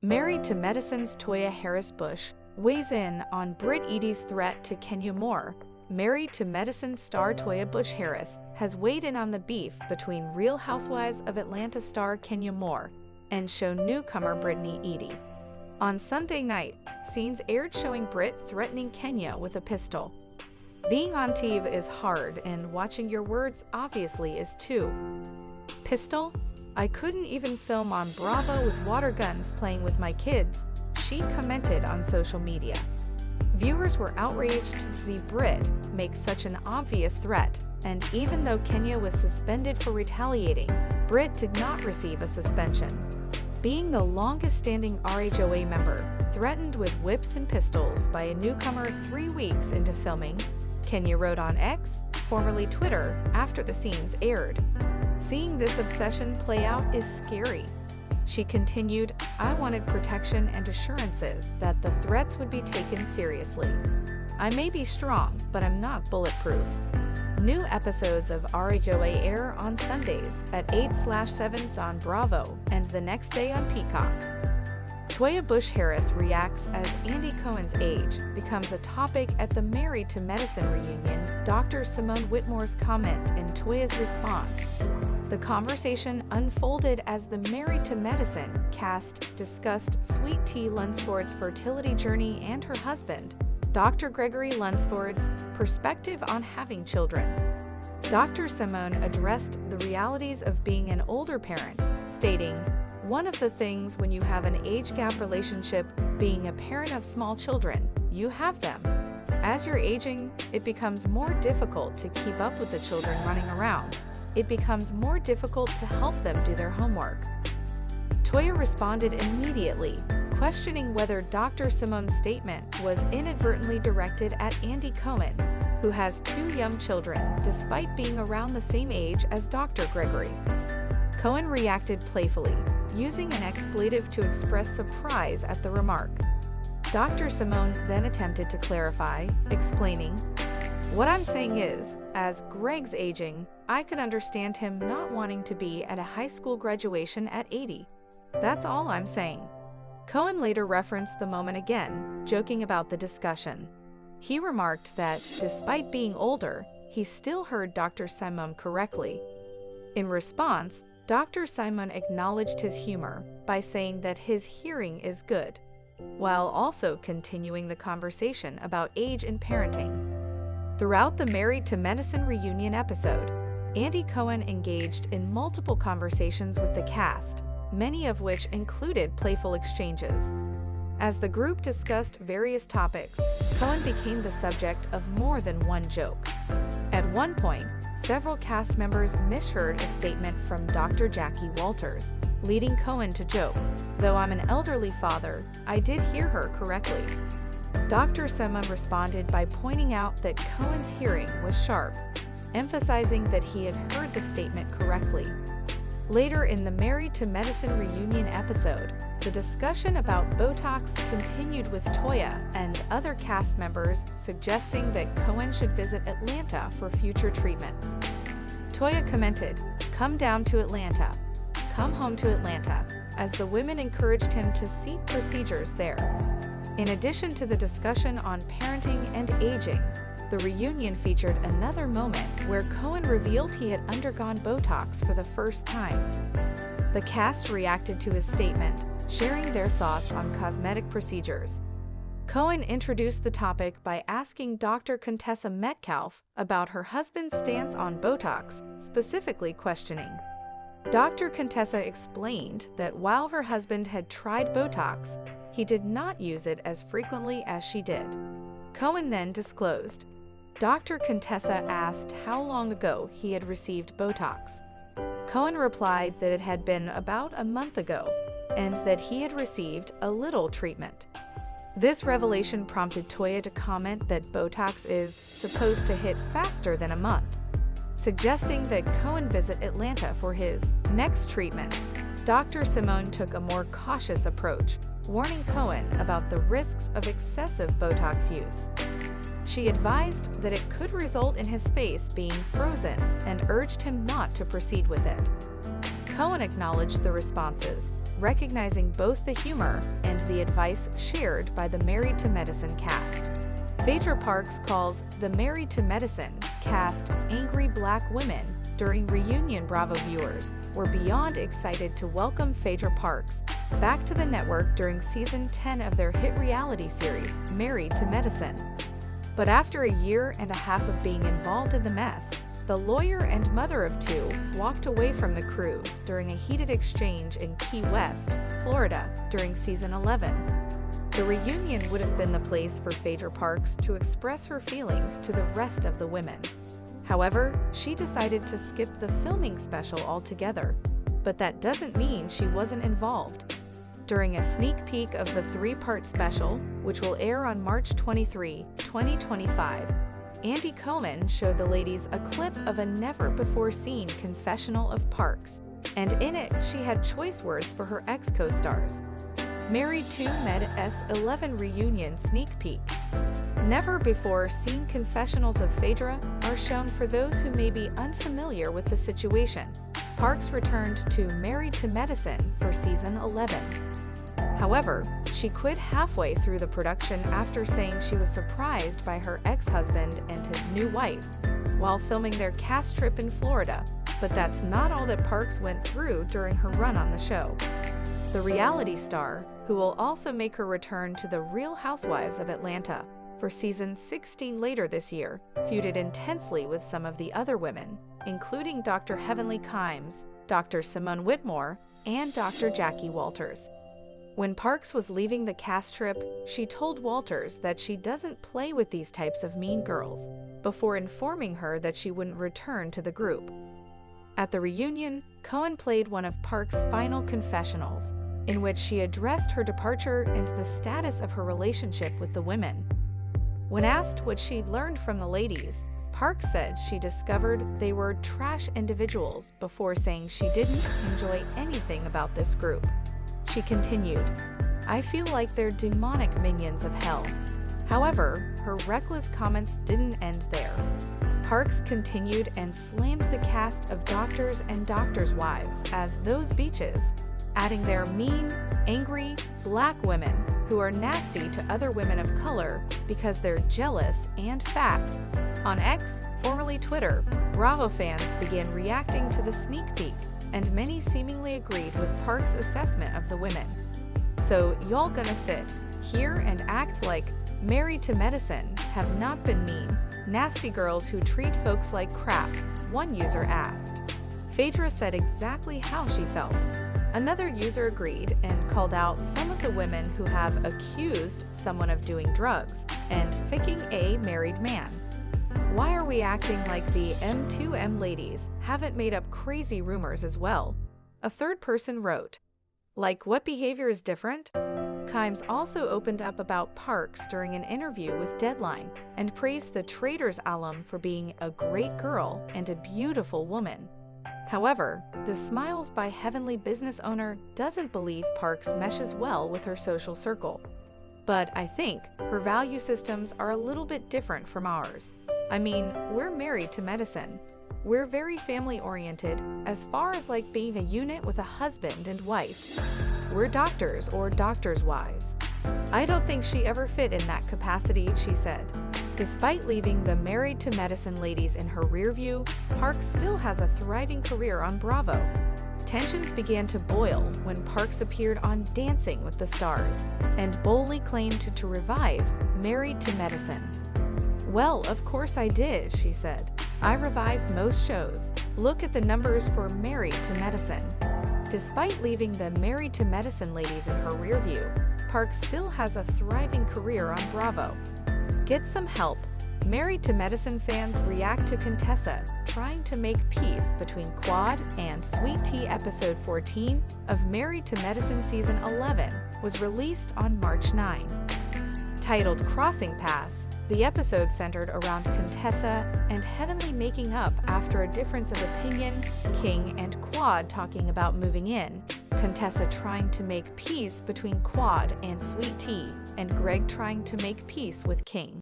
Married to Medicine's Toya Harris-Bush weighs in on Britt Eadie's threat to Kenya Moore. Married to Medicine star Toya Bush Harris has weighed in on the beef between Real Housewives of Atlanta star Kenya Moore and show newcomer Brittany Eadie. On Sunday night, scenes aired showing Britt threatening Kenya with a pistol. Being on TV is hard, and watching your words obviously is too. Pistol? I couldn't even film on Bravo with water guns playing with my kids, she commented on social media. Viewers were outraged to see Britt make such an obvious threat, and even though Kenya was suspended for retaliating, Britt did not receive a suspension. Being the longest-standing RHOA member, threatened with whips and pistols by a newcomer 3 weeks into filming, Kenya wrote on X, formerly Twitter, after the scenes aired. Seeing this obsession play out is scary. She continued, "I wanted protection and assurances that the threats would be taken seriously. I may be strong, but I'm not bulletproof." New episodes of RHOA air on Sundays at 8/7 on Bravo and the next day on Peacock. Toya Bush Harris reacts as Andy Cohen's age becomes a topic at the Married to Medicine reunion. Dr. Simone Whitmore's comment and Toya's response. The conversation unfolded as the Married to Medicine cast discussed Sweet Tea Lunsford's fertility journey and her husband, Dr. Gregory Lunsford's perspective on having children. Dr. Simone addressed the realities of being an older parent, stating, "One of the things when you have an age gap relationship, being a parent of small children, you have them. As you're aging, it becomes more difficult to keep up with the children running around. It becomes more difficult to help them do their homework." Toya responded immediately, questioning whether Dr. Simone's statement was inadvertently directed at Andy Cohen, who has 2 young children despite being around the same age as Dr. Gregory. Cohen reacted playfully, using an expletive to express surprise at the remark. Dr. Simone then attempted to clarify, explaining, "What I'm saying is, as Greg's aging, I could understand him not wanting to be at a high school graduation at 80. That's all I'm saying." Cohen later referenced the moment again, joking about the discussion. He remarked that, despite being older, he still heard Dr. Simone correctly. In response, Dr. Simone acknowledged his humor by saying that his hearing is good, while also continuing the conversation about age and parenting. Throughout the Married to Medicine reunion episode, Andy Cohen engaged in multiple conversations with the cast, many of which included playful exchanges. As the group discussed various topics, Cohen became the subject of more than one joke. At one point, several cast members misheard a statement from Dr. Jackie Walters, leading Cohen to joke, "Though I'm an elderly father, I did hear her correctly." Dr. Simone responded by pointing out that Cohen's hearing was sharp, emphasizing that he had heard the statement correctly. Later in the Married to Medicine reunion episode, the discussion about Botox continued with Toya and other cast members suggesting that Cohen should visit Atlanta for future treatments. Toya commented, "Come down to Atlanta. Come home to Atlanta," as the women encouraged him to seek procedures there. In addition to the discussion on parenting and aging, the reunion featured another moment where Cohen revealed he had undergone Botox for the first time. The cast reacted to his statement, sharing their thoughts on cosmetic procedures. Cohen introduced the topic by asking Dr. Contessa Metcalf about her husband's stance on Botox, specifically questioning. Dr. Contessa explained that while her husband had tried Botox, he did not use it as frequently as she did. Cohen then disclosed. Dr. Contessa asked how long ago he had received Botox. Cohen replied that it had been about a month ago, and that he had received a little treatment. This revelation prompted Toya to comment that Botox is supposed to hit faster than a month, suggesting that Cohen visit Atlanta for his next treatment. Dr. Simone took a more cautious approach, warning Cohen about the risks of excessive Botox use. She advised that it could result in his face being frozen and urged him not to proceed with it. Cohen acknowledged the responses, recognizing both the humor and the advice shared by the Married to Medicine cast. Phaedra Parks calls the Married to Medicine cast angry Black women. During reunion, Bravo viewers were beyond excited to welcome Phaedra Parks back to the network during season 10 of their hit reality series, Married to Medicine. But after a year and a half of being involved in the mess, the lawyer and mother of two walked away from the crew during a heated exchange in Key West, Florida, during season 11. The reunion would have been the place for Phaedra Parks to express her feelings to the rest of the women. However, she decided to skip the filming special altogether, but that doesn't mean she wasn't involved. During a sneak peek of the three-part special, which will air on March 23, 2025, Andy Cohen showed the ladies a clip of a never-before-seen confessional of Parks, and in it she had choice words for her ex-co-stars. Married to Med's 11 reunion sneak peek. Never-before-seen confessionals of Phaedra are shown for those who may be unfamiliar with the situation. Parks returned to Married to Medicine for season 11. However, she quit halfway through the production after saying she was surprised by her ex-husband and his new wife while filming their cast trip in Florida, but that's not all that Parks went through during her run on the show. The reality star, who will also make her return to the Real Housewives of Atlanta for season 16 later this year, feuded intensely with some of the other women, including Dr. Heavenly Kimes, Dr. Simone Whitmore, and Dr. Jackie Walters. When Parks was leaving the cast trip, she told Walters that she doesn't play with these types of mean girls, before informing her that she wouldn't return to the group. At the reunion, Cohen played one of Parks' final confessionals, in which she addressed her departure and the status of her relationship with the women. When asked what she'd learned from the ladies, Parks said she discovered they were trash individuals before saying she didn't enjoy anything about this group. She continued, "I feel like they're demonic minions of hell." However, her reckless comments didn't end there. Parks continued and slammed the cast of doctors and doctors' wives as those beaches, adding their mean, angry, Black women who are nasty to other women of color because they're jealous and fat. On X, formerly Twitter, Bravo fans began reacting to the sneak peek, and many seemingly agreed with Parks' assessment of the women. "So y'all gonna sit here and act like Married to Medicine have not been mean, nasty girls who treat folks like crap?" one user asked. Phaedra said exactly how she felt. Another user agreed and called out some of the women who have accused someone of doing drugs and ficking a married man. "Why are we acting like the M2M ladies haven't made up crazy rumors as well?" A third person wrote. "Like, what behavior is different?" Kimes also opened up about Parks during an interview with Deadline and praised the Traitors alum for being a great girl and a beautiful woman. However, the Smiles by Heavenly business owner doesn't believe Parks meshes well with her social circle. "But I think her value systems are a little bit different from ours. I mean, we're married to medicine. We're very family-oriented as far as like being a unit with a husband and wife. We're doctors or doctors' wives. I don't think she ever fit in that capacity," she said. Despite leaving the Married to Medicine ladies in her rear view, Parks still has a thriving career on Bravo. Tensions began to boil when Parks appeared on Dancing with the Stars and boldly claimed to revive Married to Medicine. "Well, of course I did," she said. "I revived most shows. Look at the numbers for Married to Medicine." Despite leaving the Married to Medicine ladies in her rear view, Parks still has a thriving career on Bravo. Get some help. Married to Medicine fans react to Contessa trying to make peace between Quad and Sweet Tea. Episode 14 of Married to Medicine Season 11 was released on March 9. Titled Crossing Paths, the episode centered around Contessa and Heavenly making up after a difference of opinion, King and Quad talking about moving in, Contessa trying to make peace between Quad and Sweet Tea, and Greg trying to make peace with King.